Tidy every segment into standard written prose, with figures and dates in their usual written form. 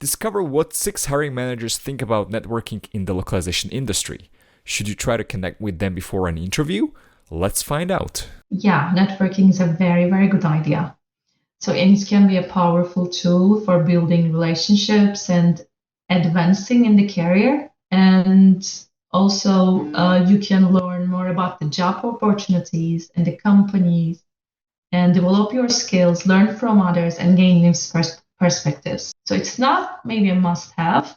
Discover what 6 hiring managers think about networking in the localization industry. Should you try to connect with them before an interview? Let's find out. Yeah, networking is a very, very good idea. So it can be a powerful tool for building relationships and advancing in the career. And also, you can learn more about the job opportunities and the companies and develop your skills, learn from others, and gain new perspectives. So it's not maybe a must have.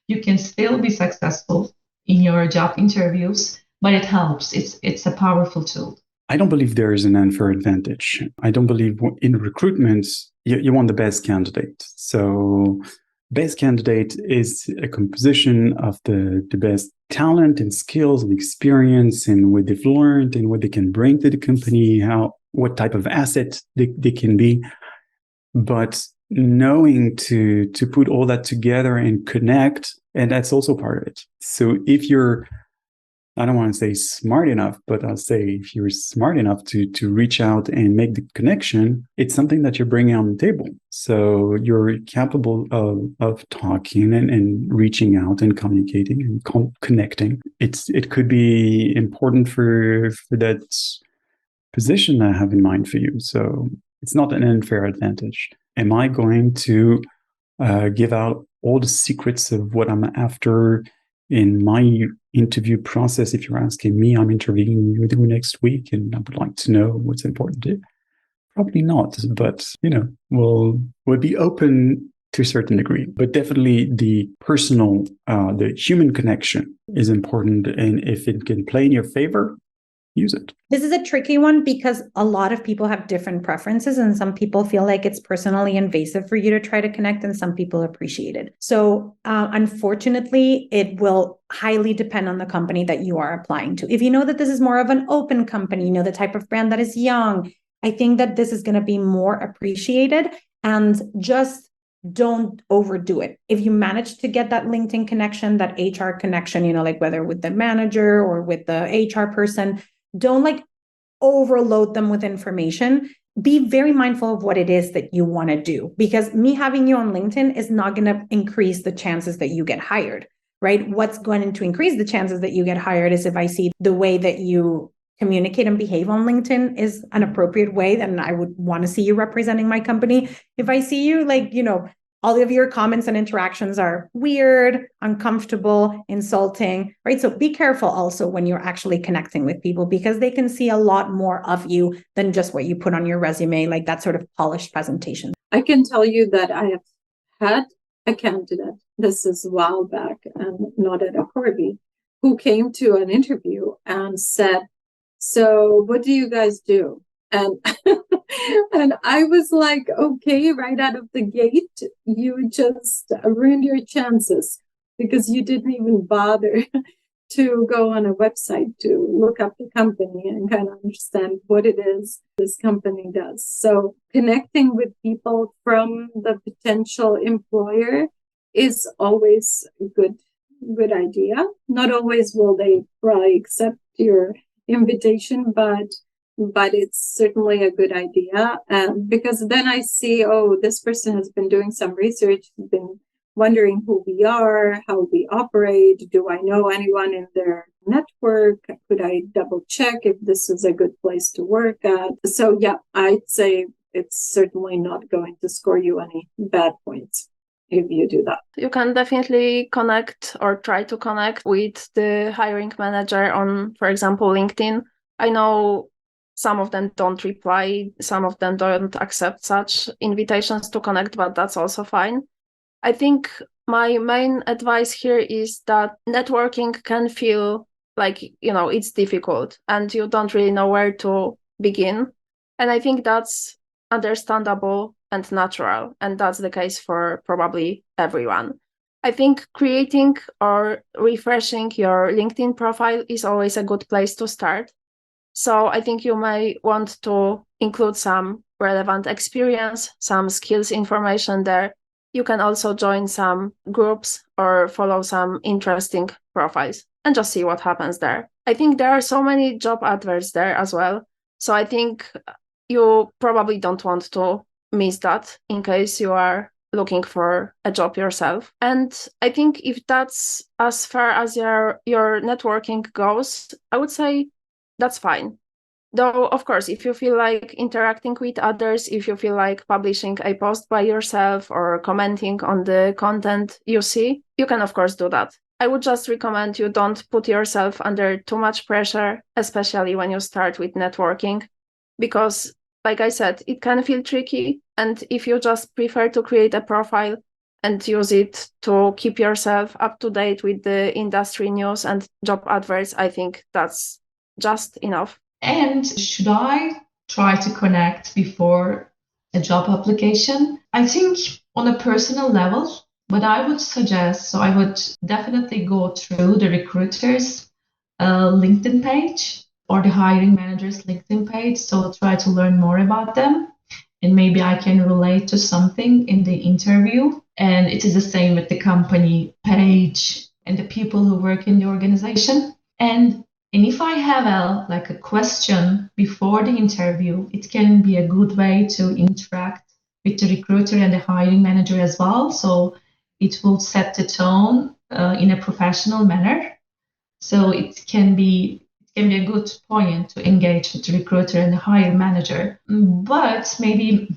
You can still be successful in your job interviews, but it helps. It's a powerful tool. I don't believe there is an unfair advantage. I don't believe in recruitment, you want the best candidate. So best candidate is a composition of the best talent and skills and experience and what they've learned and what they can bring to the company, what type of asset they can be. But knowing to put all that together and connect, and that's also part of it. So if you're, I don't want to say smart enough, but I'll say if you're smart enough to reach out and make the connection, it's something that you're bringing on the table. So you're capable of talking and reaching out and communicating and connecting. It could be important for that position I have in mind for you. So it's not an unfair advantage. Am I going to give out all the secrets of what I'm after in my interview process? If you're asking me, I'm interviewing you next week and I would like to know what's important to you. Probably not, but we'll be open to a certain degree. But definitely the personal, the human connection is important. And if it can play in your favor, use it. This is a tricky one because a lot of people have different preferences and some people feel like it's personally invasive for you to try to connect and some people appreciate it. So unfortunately, it will highly depend on the company that you are applying to. If you know that this is more of an open company, the type of brand that is young, I think that this is going to be more appreciated, and just don't overdo it. If you manage to get that LinkedIn connection, that HR connection, like whether with the manager or with the HR person, don't overload them with information. Be very mindful of what it is that you want to do, because me having you on LinkedIn is not going to increase the chances that you get hired, right? What's going to increase the chances that you get hired is if I see the way that you communicate and behave on LinkedIn is an appropriate way, then I would want to see you representing my company. If I see you all of your comments and interactions are weird, uncomfortable, insulting, right? So be careful also when you're actually connecting with people, because they can see a lot more of you than just what you put on your resume, like that sort of polished presentation. I can tell you that I have had a candidate, this is a while back and not at a Corby, who came to an interview and said, "So what do you guys do?" And and I was like, okay, right out of the gate, you just ruined your chances because you didn't even bother to go on a website to look up the company and kind of understand what it is this company does. So connecting with people from the potential employer is always a good idea. Not always will they probably accept your invitation, but it's certainly a good idea, because then I see, this person has been doing some research, been wondering who we are, how we operate. Do I know anyone in their network? Could I double check if this is a good place to work at? So yeah, I'd say it's certainly not going to score you any bad points if you do that. You can definitely connect or try to connect with the hiring manager on, for example, LinkedIn. I know some of them don't reply, some of them don't accept such invitations to connect, but that's also fine. I think my main advice here is that networking can feel like, it's difficult and you don't really know where to begin. And I think that's understandable and natural. And that's the case for probably everyone. I think creating or refreshing your LinkedIn profile is always a good place to start. So I think you may want to include some relevant experience, some skills information there. You can also join some groups or follow some interesting profiles and just see what happens there. I think there are so many job adverts there as well. So I think you probably don't want to miss that in case you are looking for a job yourself. And I think if that's as far as your networking goes, I would say that's fine. Though, of course, if you feel like interacting with others, if you feel like publishing a post by yourself or commenting on the content you see, you can, of course, do that. I would just recommend you don't put yourself under too much pressure, especially when you start with networking, because, like I said, it can feel tricky. And if you just prefer to create a profile and use it to keep yourself up to date with the industry news and job adverts, I think that's just enough. And should I try to connect before a job application? I think on a personal level, what I would suggest, so I would definitely go through the recruiter's LinkedIn page or the hiring manager's LinkedIn page. So try to learn more about them. And maybe I can relate to something in the interview. And it is the same with the company page and the people who work in the organization. And if I have a question before the interview, it can be a good way to interact with the recruiter and the hiring manager as well. So it will set the tone in a professional manner. So it can be a good point to engage with the recruiter and the hiring manager. But maybe,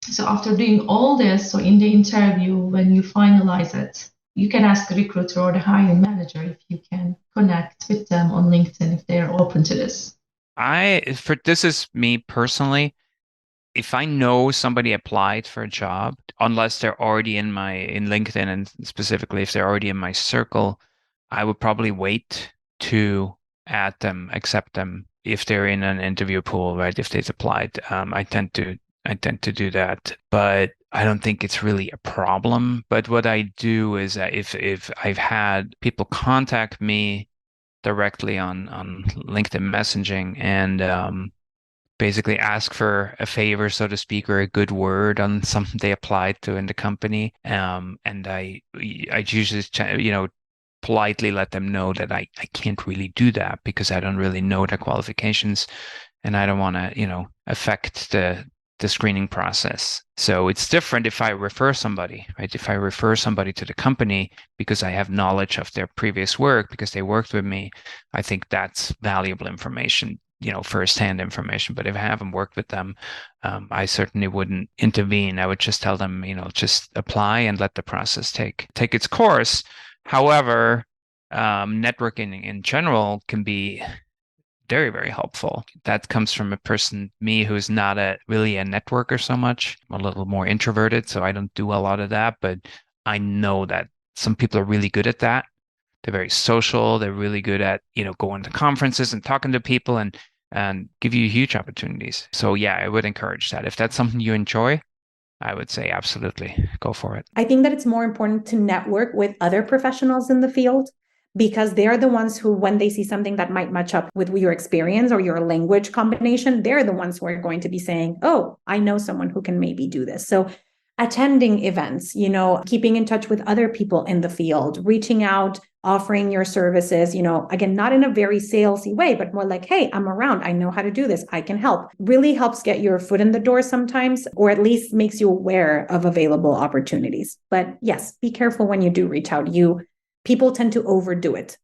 so after doing all this, so in the interview, when you finalize it, you can ask the recruiter or the hiring manager if you can connect with them on LinkedIn if they're open to this. This is me personally. If I know somebody applied for a job, unless they're already in LinkedIn, and specifically if they're already in my circle, I would probably wait to add them, accept them if they're in an interview pool, right? If they've applied, I tend to do that, but I don't think it's really a problem. But what I do is that if I've had people contact me directly on LinkedIn messaging and basically ask for a favor, so to speak, or a good word on something they applied to in the company, and I usually politely let them know that I can't really do that because I don't really know their qualifications, and I don't want to affect the screening process. So it's different if I refer somebody, right? If I refer somebody to the company because I have knowledge of their previous work, because they worked with me, I think that's valuable information, firsthand information. But if I haven't worked with them, I certainly wouldn't intervene. I would just tell them, just apply and let the process take its course. However, networking in general can be very, very helpful. That comes from a person, me, who's not really a networker so much. I'm a little more introverted, so I don't do a lot of that. But I know that some people are really good at that. They're very social. They're really good at, going to conferences and talking to people and give you huge opportunities. So yeah, I would encourage that. If that's something you enjoy, I would say absolutely go for it. I think that it's more important to network with other professionals in the field, because they're the ones who, when they see something that might match up with your experience or your language combination, they're the ones who are going to be saying, oh, I know someone who can maybe do this. So attending events, keeping in touch with other people in the field, reaching out, offering your services, again, not in a very salesy way, but more like, hey, I'm around. I know how to do this. I can help. Really helps get your foot in the door sometimes, or at least makes you aware of available opportunities. But yes, be careful when you do reach out. People tend to overdo it.